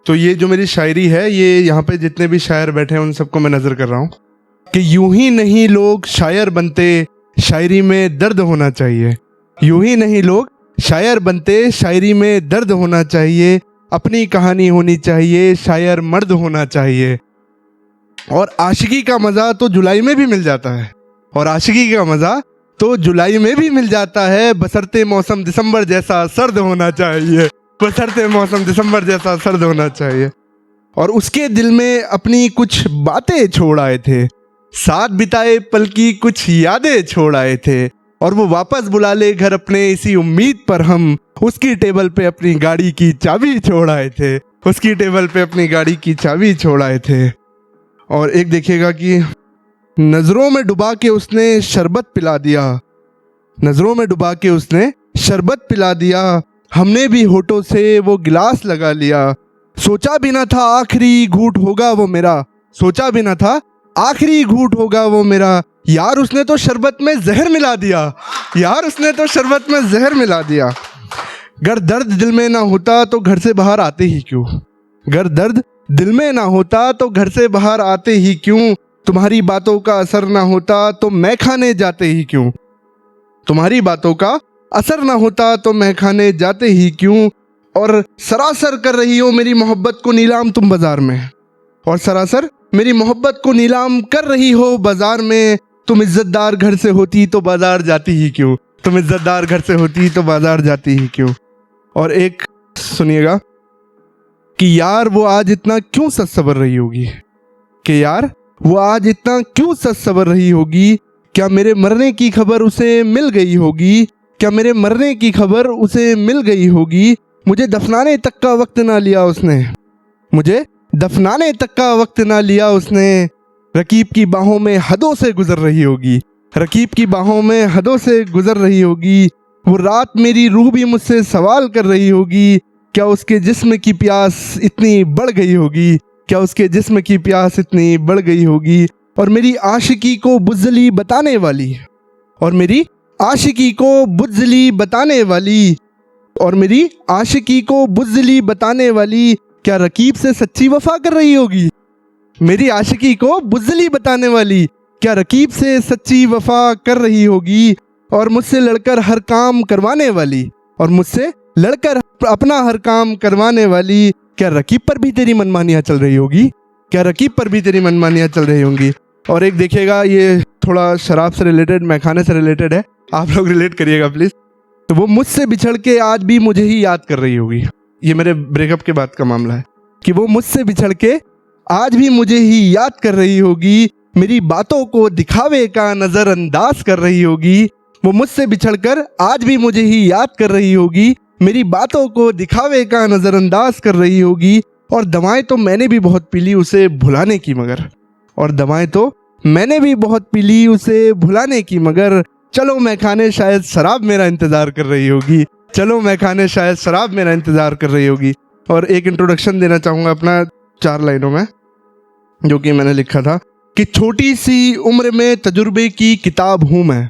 तो ये जो मेरी शायरी है, ये यहाँ पे जितने भी शायर बैठे हैं उन सबको मैं नज़र कर रहा हूँ कि यूं ही नहीं लोग शायर बनते, शायरी में दर्द होना चाहिए। यूं ही नहीं लोग शायर बनते, शायरी में दर्द होना चाहिए। अपनी कहानी होनी चाहिए, शायर मर्द होना चाहिए। और आशिकी का मज़ा तो जुलाई में भी मिल जाता है, और आशिकी का मज़ा तो जुलाई में भी मिल जाता है। बसरते मौसम दिसंबर जैसा सर्द होना चाहिए, बसरते मौसम दिसंबर जैसा सर्द होना चाहिए। और उसके दिल में अपनी कुछ बातें छोड़ आए थे, साथ बिताए पल की कुछ यादें छोड़ आए थे। और वो वापस बुला ले घर अपने, इसी उम्मीद पर हम उसकी टेबल पे अपनी गाड़ी की चाबी छोड़ आए थे, उसकी टेबल पे अपनी गाड़ी की चाबी छोड़ आए थे। और एक देखिएगा कि नज़रों में डुबा के उसने शरबत पिला दिया, नज़रों में डुबा के उसने शरबत पिला दिया। हमने भी होठों से वो गिलास लगा लिया। सोचा भी ना था आखिरी घूंट होगा वो मेरा, सोचा भी ना था आखिरी घूंट होगा वो मेरा। यार उसने तो शरबत में जहर मिला दिया, यार उसने तो शरबत में जहर मिला दिया। गर दर्द दिल में ना होता तो घर से बाहर आते ही क्यों, गर दर्द दिल में ना होता तो घर से बाहर आते ही क्यों। तुम्हारी बातों का असर ना होता तो मैं खाने जाते ही क्यों, तुम्हारी बातों का असर ना होता तो मैं खाने जाते ही क्यों। और सरासर कर रही हो मेरी मोहब्बत को नीलाम तुम बाजार में, और सरासर मेरी मोहब्बत को नीलाम कर रही हो बाजार में। तुम इज्जतदार घर से होती तो बाजार जाती ही क्यों, तुम इज्जतदार घर से होती तो बाजार जाती ही क्यों। और एक सुनिएगा कि यार वो आज इतना क्यों सच सबर रही होगी, कि यार वो आज इतना क्यों सच सबर रही होगी। क्या मेरे मरने की खबर उसे मिल गई होगी, क्या मेरे मरने की खबर उसे मिल गई होगी। मुझे दफनाने तक का वक्त ना लिया उसने, मुझे दफनाने तक का वक्त ना लिया उसने। रकीब की बाहों में हदों से गुजर रही होगी, रकीब की बाहों में हदों से गुजर रही होगी। वो रात मेरी रूह भी मुझसे सवाल कर रही होगी, क्या उसके जिस्म की प्यास इतनी बढ़ गई होगी, क्या उसके जिस्म की प्यास इतनी बढ़ गई होगी। और मेरी आशिकी को बुज़्ज़ली बताने वाली, और मेरी आशिकी को बुज़्ज़ली बताने वाली, और मेरी आशिकी को बुज़्ज़ली बताने वाली। क्या रकीब से सच्ची वफा कर रही होगी, मेरी आशिकी को बुज़्ज़ली बताने वाली, क्या रकीब से सच्ची वफा कर रही होगी। और मुझसे लड़कर हर काम करवाने वाली, और मुझसे लड़कर अपना हर काम करवाने वाली। क्या रकीब पर भी तेरी मनमानियाँ चल रही होगी, क्या रकीब पर भी तेरी मनमानियाँ चल रही होंगी। और एक देखिएगा, ये थोड़ा शराब से रिलेटेड, मैखाने से रिलेटेड है, आप लोग रिलेट करिएगा प्लीज़। तो वो मुझसे बिछड़ के आज भी मुझे ही याद कर रही होगी। ये मेरे ब्रेकअप के बाद का मामला है कि वो मुझसे बिछड़ के आज भी मुझे ही याद कर रही होगी। मेरी बातों को दिखावे का नज़रअंदाज कर रही होगी। वो मुझसे बिछड़कर आज भी मुझे ही याद कर रही होगी, मेरी बातों को दिखावे का नज़रअंदाज कर रही होगी। और दवाएं तो मैंने भी बहुत पी ली उसे भुलाने की मगर, और दवाएं तो मैंने भी बहुत पी ली उसे भुलाने की मगर। चलो मैं खाने शायद शराब मेरा इंतज़ार कर रही होगी, चलो मैं खाने शायद शराब मेरा इंतज़ार कर रही होगी। और एक इंट्रोडक्शन देना चाहूँगा अपना 4 लाइनों में, जो कि मैंने लिखा था कि छोटी सी उम्र में तजुर्बे की किताब हूँ मैं,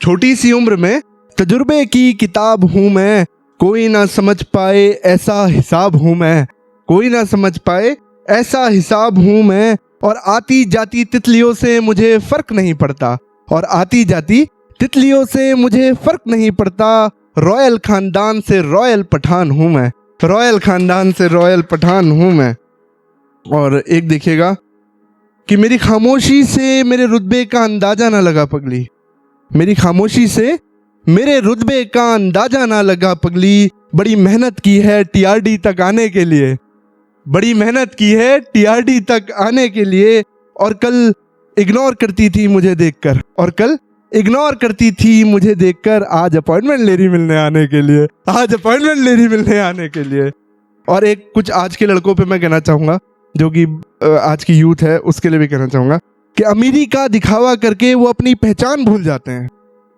छोटी सी उम्र में तजुर्बे की किताब हूँ मैं। कोई ना समझ पाए ऐसा हिसाब हूँ मैं, कोई ना समझ पाए ऐसा हिसाब हूँ मैं। और आती जाती तितलियों से मुझे फ़र्क नहीं पड़ता, और आती जाती तितलियों से मुझे फ़र्क नहीं पड़ता। रॉयल ख़ानदान से रॉयल पठान हूँ मैं, रॉयल ख़ानदान से रॉयल पठान हूँ मैं। और एक देखिएगा कि मेरी खामोशी से मेरे रुतबे का अंदाज़ा ना लगा पगली, मेरी खामोशी से मेरे रुतबे का अंदाज़ा ना लगा पगली। बड़ी मेहनत की है टीआरडी तक आने के लिए, बड़ी मेहनत की है टीआरडी तक आने के लिए। और कल इग्नोर करती थी मुझे देखकर, और कल इग्नोर करती थी मुझे देखकर। आज अपॉइंटमेंट ले रही मिलने आने के लिए, आज अपॉइंटमेंट ले रही मिलने आने के लिए। और एक कुछ आज के लड़कों पे मैं कहना चाहूँगा, जो कि आज की यूथ है, उसके लिए भी कहना चाहूँगा कि अमीरी का दिखावा करके वो अपनी पहचान भूल जाते हैं,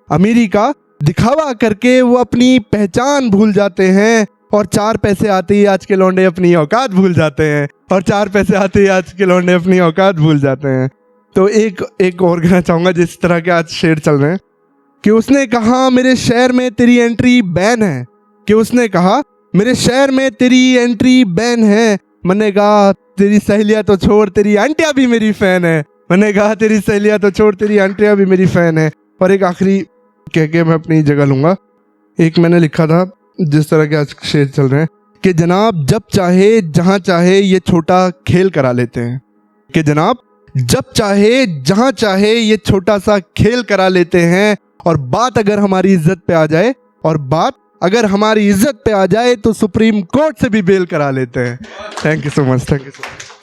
अमीरी का दिखावा करके वो अपनी पहचान भूल जाते हैं। और 4 पैसे आते ही आज के लौंडे अपनी औकात भूल जाते हैं, और 4 पैसे आते ही आज के लौंडे अपनी औकात भूल जाते हैं। तो एक और कहना चाहूँगा, जिस तरह के आज शेर चल रहे हैं कि उसने कहा मेरे शहर में तेरी एंट्री बैन है, कि उसने कहा मेरे शहर में तेरी एंट्री बैन है। मैंने कहा तेरी सहेलियाँ तो छोड़, तेरी आंटियाँ भी मेरी फ़ैन है। मैंने कहा तेरी सहेलियाँ तो छोड़, तेरी आंटियाँ भी मेरी फ़ैन है। और एक आखिरी कह के मैं अपनी जगह लूँगा। एक मैंने लिखा था, जिस तरह के आज शेर चल रहे हैं, कि जनाब जब चाहे जहाँ चाहे ये छोटा खेल करा लेते हैं, कि जनाब जब चाहे जहाँ चाहे ये छोटा सा खेल करा लेते हैं, और बात अगर हमारी इज्जत पे आ जाए, और बात अगर हमारी इज्जत पे आ जाए तो सुप्रीम कोर्ट से भी बेल करा लेते हैं। Thank you so much, thank you so much.